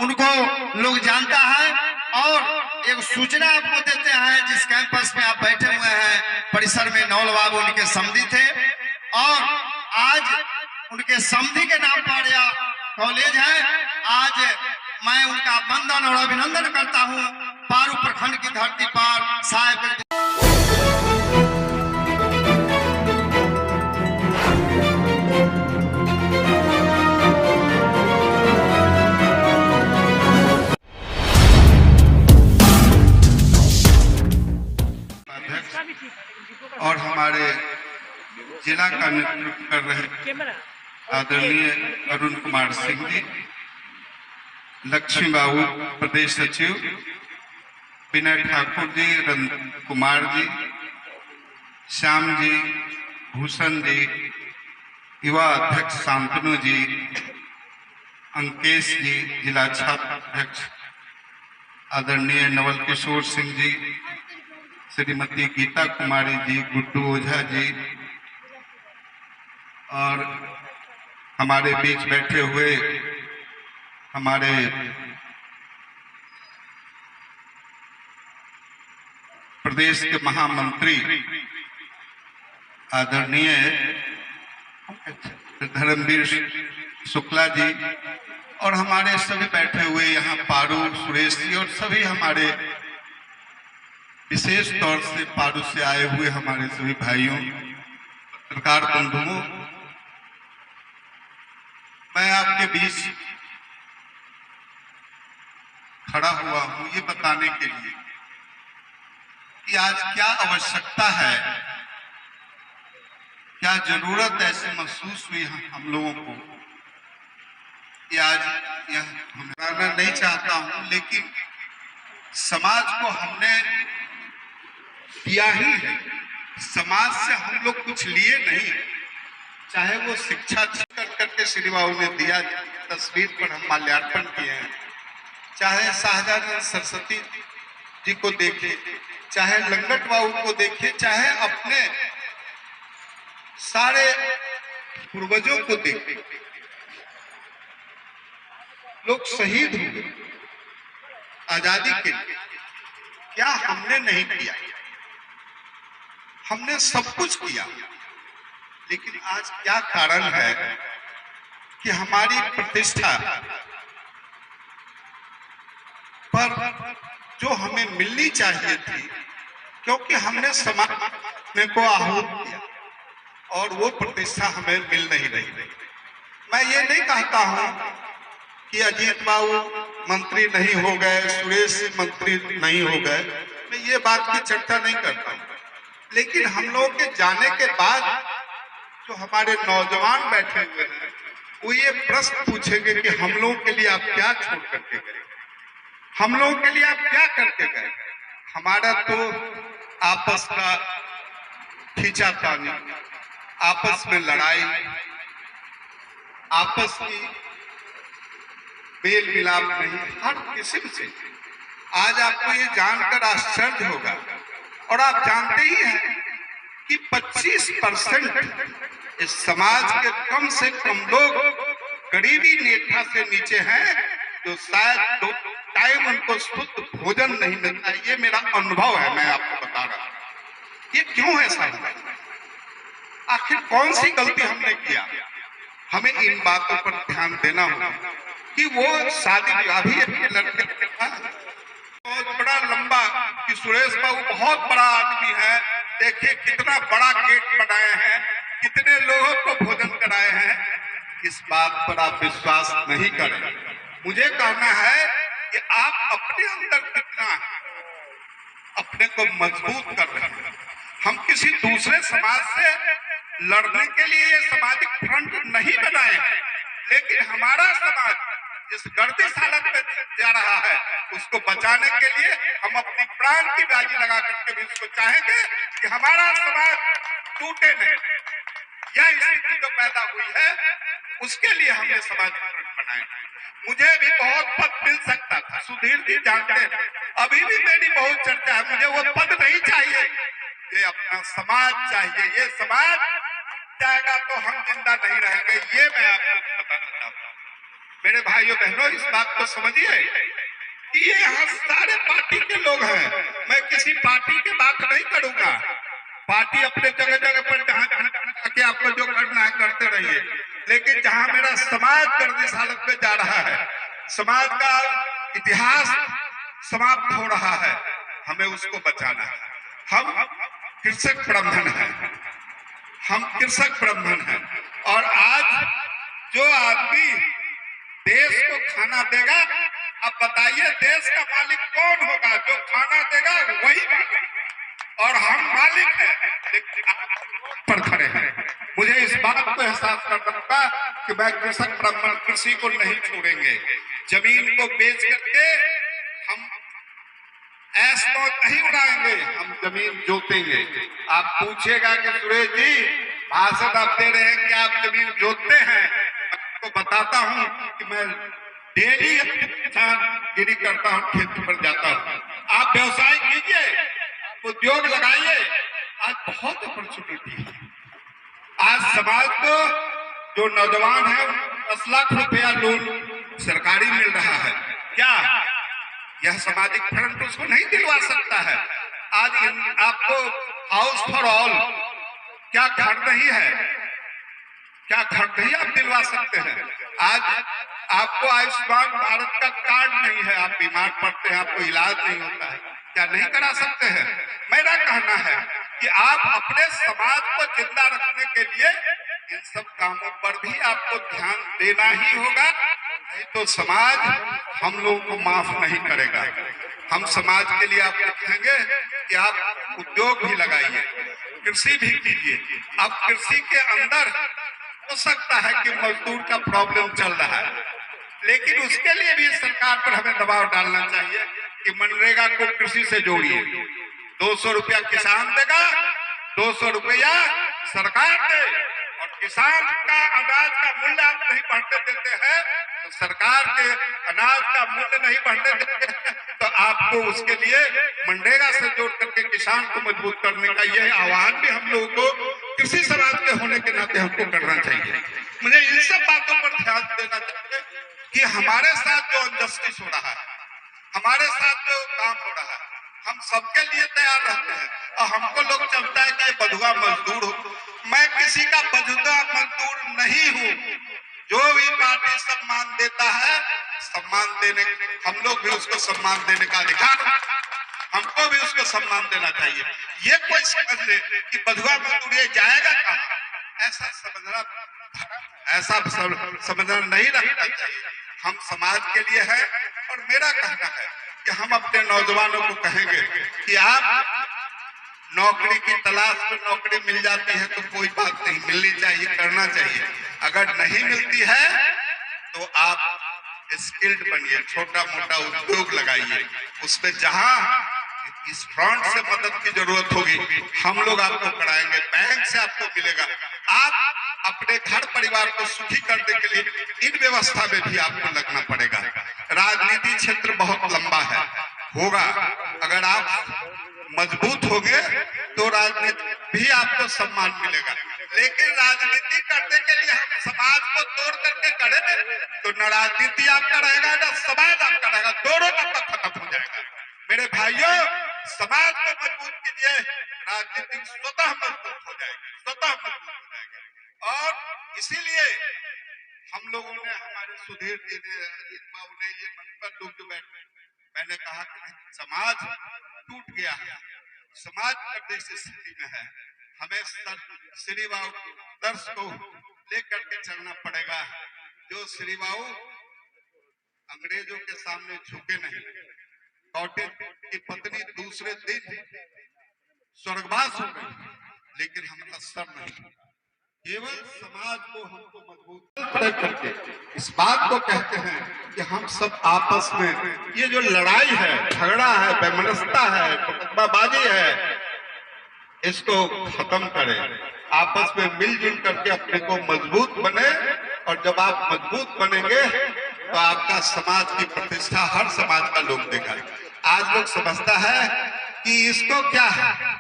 उनको लोग जानता है। और एक सूचना आपको देते हैं, जिस कैंपस में आप बैठे हुए हैं परिसर में, नौल बाबू उनके समधी थे और आज उनके समधी के नाम पर यह कॉलेज है। आज मैं उनका वंदन और अभिनंदन करता हूं। पारू प्रखंड की धरती पर साहेब और हमारे जिला का नेतृत्व कर रहे आदरणीय अरुण कुमार सिंह जी, लक्ष्मी बाबू प्रदेश सचिव, विनय ठाकुर जी, रंजन कुमार जी, श्याम जी, भूषण जी, युवा अध्यक्ष शांतनु जी, अंकेश जी, जिला छात्र अध्यक्ष आदरणीय नवल किशोर सिंह जी, श्रीमती गीता कुमारी जी, गुड्डू ओझा जी और हमारे बीच बैठे हुए हमारे प्रदेश के महामंत्री आदरणीय धर्मवीर शुक्ला जी और हमारे सभी बैठे हुए यहाँ पारू सुरेश जी और सभी हमारे विशेष तौर से पारू से आए हुए हमारे सभी भाइयों, पत्रकार बंधुओं, मैं आपके बीच खड़ा हुआ हूं ये बताने के लिए कि आज क्या आवश्यकता है, क्या जरूरत ऐसे महसूस हुई हम लोगों को कि आज यह घबराना नहीं चाहता हूं, लेकिन समाज को हमने दिया ही है। समाज से हम लोग कुछ लिए नहीं, चाहे वो शिक्षा कर करके श्री बाबू ने दिया, तस्वीर पर हम माल्यार्पण किए हैं, चाहे शाहजहां सरस्वती जी को देखे, चाहे लंगट बाबू को देखे, चाहे अपने सारे पूर्वजों को देखे, लोग शहीद हुए आजादी के लिए। क्या हमने नहीं किया? हमने सब कुछ किया, लेकिन आज क्या कारण है कि हमारी प्रतिष्ठा पर जो हमें मिलनी चाहिए थी, क्योंकि हमने समाज को आहूत किया और वो प्रतिष्ठा हमें मिल नहीं रही। मैं ये नहीं कहता हूं कि अजीत बाबू मंत्री नहीं हो गए, सुरेश मंत्री नहीं हो गए, मैं ये बात की चर्चा नहीं करता हूं, लेकिन हम लोगों के जाने के बाद जो हमारे नौजवान बैठे हुए हैं वो ये प्रश्न पूछेंगे कि हम लोगों के लिए आप क्या छोड़ करके गए, हम लोगों के लिए आप क्या करके गए। हमारा तो आपस का खींचातानी, आपस में लड़ाई, आपस की मेल मिलाप नहीं, हर किस्म से। आज आपको ये जानकर आश्चर्य होगा और आप जानते ही हैं कि 25% इस समाज के कम से कम लोग गरीबी रेखा से नीचे हैं, जो शायद 2 टाइम उनको शुद्ध भोजन नहीं मिलता। ये मेरा अनुभव है, मैं आपको बता रहा हूं। ये क्यों है साहब? आखिर कौन सी गलती हमने किया? हमें इन बातों पर ध्यान देना होगा कि वो शादी विवाह भी लड़के बहुत बड़ा लंबा कि सुरेश बाबू बहुत बड़ा आदमी है, देखिए कितना बड़ा गेट बनाए हैं, कितने लोगों को भोजन कराए हैं। इस बात पर आप विश्वास नहीं करें। मुझे कहना है कि आप अपने अंदर कितना अपने को मजबूत कर रहे हैं। हम किसी दूसरे समाज से लड़ने के लिए ये सामाजिक फ्रंट नहीं बनाए हैं, लेकिन हमारा समाज जिस गर्दिश हालत में जा रहा है उसको बचाने के लिए हम अपनी प्राण की बाजी लगा करके भी उसको चाहेंगे कि हमारा समाज टूटे नहीं। यह स्थिति जो पैदा हुई है उसके लिए हमने सामाजिक फ्रंट बनाया। मुझे भी बहुत पद मिल सकता था, सुधीर जी जानते हैं, अभी भी मेरी बहुत चर्चा है, मुझे वो पद नहीं चाहिए, ये अपना समाज चाहिए। ये समाज जाएगा तो हम जिंदा नहीं रहेंगे, ये मैं आपको बताना चाहता हूँ। मेरे भाइयों बहनों, इस बात को समझिए कि ये यहाँ सारे पार्टी के लोग हैं। मैं किसी पार्टी की बात नहीं करूंगा। पार्टी अपने जगह जगह पर जहाँ आपको जो करना है करते रहिए, लेकिन जहाँ मेरा समाज कर इस हालत में जा रहा है, समाज का इतिहास समाप्त हो रहा है, हमें उसको बचाना है। हम कृषक प्रबंधन है, हम कृषक प्रबंधन है, और आज जो आदमी देश को खाना देगा, अब बताइए देश का मालिक कौन होगा? जो खाना देगा वही मालिक, और हम मालिक हैं पर खड़े हैं। मुझे इस बात को एहसास करना होगा कि मैं कृषक ब्राह्मण कृषि को नहीं छोड़ेंगे। जमीन को बेच करके हम ऐश मौज नहीं उड़ाएंगे, हम जमीन जोतेंगे। आप पूछेगा कि सुरेश जी भाषण आप दे रहे हैं कि आप जमीन जोतते हैं, तो बताता हूं कि मैं डेली किसानगिरी करता हूं, खेत पर जाता हूं। आप व्यवसाय कीजिए, उद्योग लगाइए, आज बहुत अपॉर्चुनिटी है। आज समाज को जो नौजवान है 10 लाख रुपया लोन सरकारी मिल रहा है, क्या यह सामाजिक फ्रंट उसको नहीं दिलवा सकता है? आज आपको हाउस फॉर ऑल क्या घर नहीं है, क्या घर नहीं आप दिलवा सकते हैं? आज आपको आयुष्मान भारत का कार्ड नहीं है, आप बीमार पड़ते हैं, आपको इलाज नहीं होता है, क्या नहीं करा सकते हैं? मेरा कहना है कि आप अपने समाज को जिंदा रखने के लिए इन सब कामों पर भी आपको ध्यान देना ही होगा, नहीं तो समाज हम लोगों को माफ नहीं करेगा। हम समाज के लिए आपको कहेंगे कि आप उद्योग भी लगाइए, कृषि भी कीजिए। अब कृषि के अंदर हो सकता है कि मजदूर का प्रॉब्लम चल रहा है, लेकिन उसके लिए भी सरकार पर हमें दबाव डालना चाहिए कि मनरेगा को कृषि से जोड़िए। 200 रुपया किसान देगा, 200 रुपया सरकार दे, और किसान का अनाज का मूल्य आप नहीं बढ़ते देते हैं, तो सरकार के अनाज का मूल्य नहीं बढ़ने देते हैं, तो आपको उसके लिए मनरेगा से जोड़ करके किसान को मजबूत करने का यह आह्वान भी हम लोगों को कृषि समाज के होने के नाते हमको करना चाहिए। मुझे इन सब बातों पर ध्यान देना चाहिए कि हमारे साथ जो अनजस्टिस हो रहा है, हमारे साथ जो काम हो रहा है, हम सबके लिए तैयार रहते हैं। और हमको लोग चलता है कि बधुआ मजदूर हो, मैं किसी का बधुआ मजदूर नहीं हूँ। जो भी पार्टी सम्मान देता है, सम्मान देने, हम लोग भी उसको सम्मान देने का अधिकार, हमको भी उसको सम्मान देना चाहिए। ये कोई समझ ले कि बधुआ मजदूर ये जाएगा कहाँ, ऐसा समझना नहीं रखना चाहिए। हम समाज के लिए है, और मेरा कहना है कि हम अपने नौजवानों को कहेंगे कि आप नौकरी की तलाश में नौकरी मिल जाती है तो कोई बात नहीं, मिलनी चाहिए, करना चाहिए। अगर नहीं मिलती है तो आप स्किल्ड बनिए, छोटा मोटा उद्योग लगाइए, उसमें जहां इस फ्रंट से मदद की जरूरत होगी हम लोग आपको कराएंगे, बैंक से आपको मिलेगा। आप अपने घर परिवार को सुखी करने के लिए इन व्यवस्था में भी आपको लगना पड़ेगा। राजनीति क्षेत्र बहुत लंबा है, होगा, अगर आप मजबूत होंगे तो राजनीति भी आपको सम्मान मिलेगा। लेकिन राजनीति करने के लिए हम समाज को तोड़ करके करें तो न राजनीति आपका रहेगा न समाज आपका रहेगा, दोनों का खत्म हो जाएगा। मेरे भाइयों, समाज को मजबूत कीजिए, राजनीति स्वतः मजबूत हो जाएगी, स्वतः मजबूत हो जाएगी। और इसीलिए हम लोगों ने, हमारे सुधीर जी ने, ये मन पर दुख बैठे, मैंने कहा कि समाज टूट गया है, समाज करने की स्थिति में है, हमें श्री बाबू दर्श को लेकर के चलना पड़ेगा। जो श्री बाबू अंग्रेजों के सामने झुके नहीं, कौटिल्य की पत्नी दूसरे दिन स्वर्गवास हो गई, लेकिन हमारा सर नहीं। केवल समाज को हमको मजबूत करके इस बात को कहते हैं कि हम सब आपस में ये जो लड़ाई है, झगड़ा है, वैमनस्यता है, मुकदमाबाजी है, इसको खत्म करें, आपस में मिलजुल करके अपने को मजबूत बने। और जब आप मजबूत बनेंगे तो आपका समाज की प्रतिष्ठा हर समाज का लोग देगा। आज लोग समझता है कि इसको क्या है,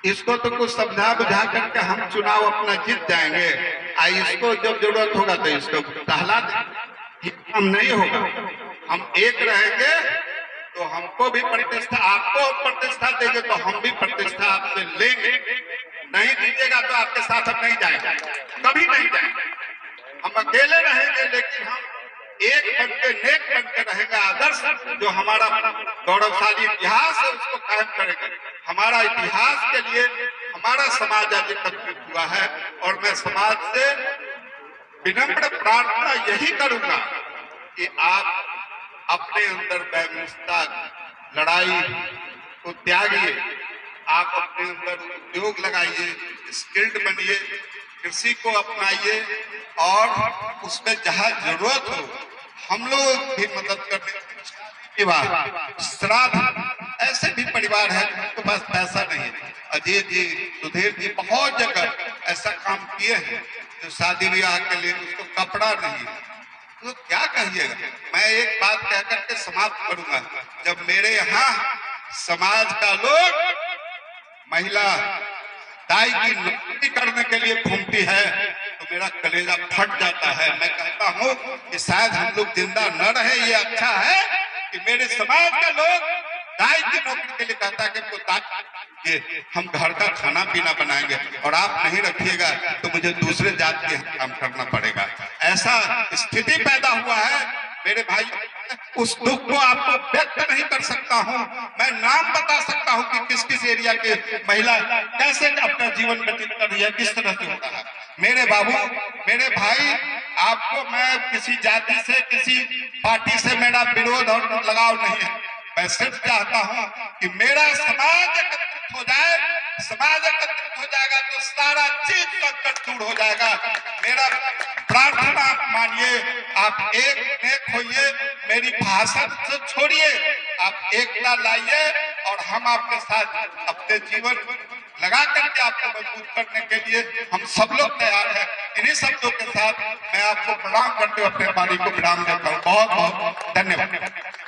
इसको तो कुछ समझा बुझा करके हम चुनाव अपना जीत जाएंगे, इसको जब जरूरत होगा तो इसको टहला दें। ये काम नहीं होगा। हम एक रहेंगे तो हमको भी प्रतिष्ठा, आपको प्रतिष्ठा देंगे तो हम भी प्रतिष्ठा आपसे लेंगे। नहीं दीजिएगा तो आपके साथ हम नहीं जाएंगे, कभी नहीं जाएंगे। हम अकेले रहेंगे लेकिन हम एक बन के, नेक बन के रहेंगे। आदर्श जो हमारा गौरवशाली इतिहास है उसको कायम करेंगे। हमारा इतिहास के लिए हमारा समाज आज एकत्रित हुआ है और मैं समाज से विनम्र प्रार्थना यही करूंगा कि आप अपने अंदर वैमनस्यता, लड़ाई को त्यागिए। आप अपने अंदर उद्योग लगाइए, स्किल्ड बनिए, कृषि को अपनाइए और उसमें जहाँ जरूरत हो हम लोग भी मदद करने। विवाह, श्राद्ध, ऐसे भी परिवार है जिनके पास पैसा नहीं है। अजय जी, सुधीर जी बहुत जगह ऐसा काम किए हैं जो शादी विवाह के लिए उसको कपड़ा नहीं है। तो क्या कहिएगा। मैं एक बात कह करके समाप्त करूंगा। जब मेरे यहाँ समाज का लोग महिला दाई की नौकरी करने के लिए घूमती है तो मेरा कलेजा फट जाता है। मैं कहता हूँ कि शायद हम लोग जिंदा न रहे, ये अच्छा है कि मेरे समाज के लोग दाई की नौकरी के लिए कहता है कि ये हम घर का खाना पीना बनाएंगे और आप नहीं रखिएगा तो मुझे दूसरे जात के काम करना पड़ेगा। ऐसा स्थिति पैदा हुआ है मेरे भाई। उस दुख को आपको व्यक्त नहीं कर सकता हूँ। मैं नाम बता सकता हूँ कि किस किस एरिया के महिला कैसे अपना जीवन व्यतीत कर रही है, किस तरह से होता है। मेरे बाबू, मेरे भाई, आपको मैं किसी जाति से, किसी पार्टी से मेरा विरोध और लगाव नहीं है। मैं सिर्फ चाहता हूँ कि मेरा समाज एकत्रित हो जाए। समाज एकत्रित हो जाएगा तो सारा चीज संकट दूर हो जाएगा। मेरा प्रार्थना आप मानिए, आप एक नेक होइए, मेरी भाषण से छोड़िए, आप एकता लाइए और हम आपके साथ अपने जीवन लगा करके आपको मजबूत करने के लिए हम सब लोग तैयार हैं। इन्हीं शब्दों के साथ मैं आपको प्रणाम करते हुए अपने वाणी को विराम देता हूँ। बहुत बहुत धन्यवाद।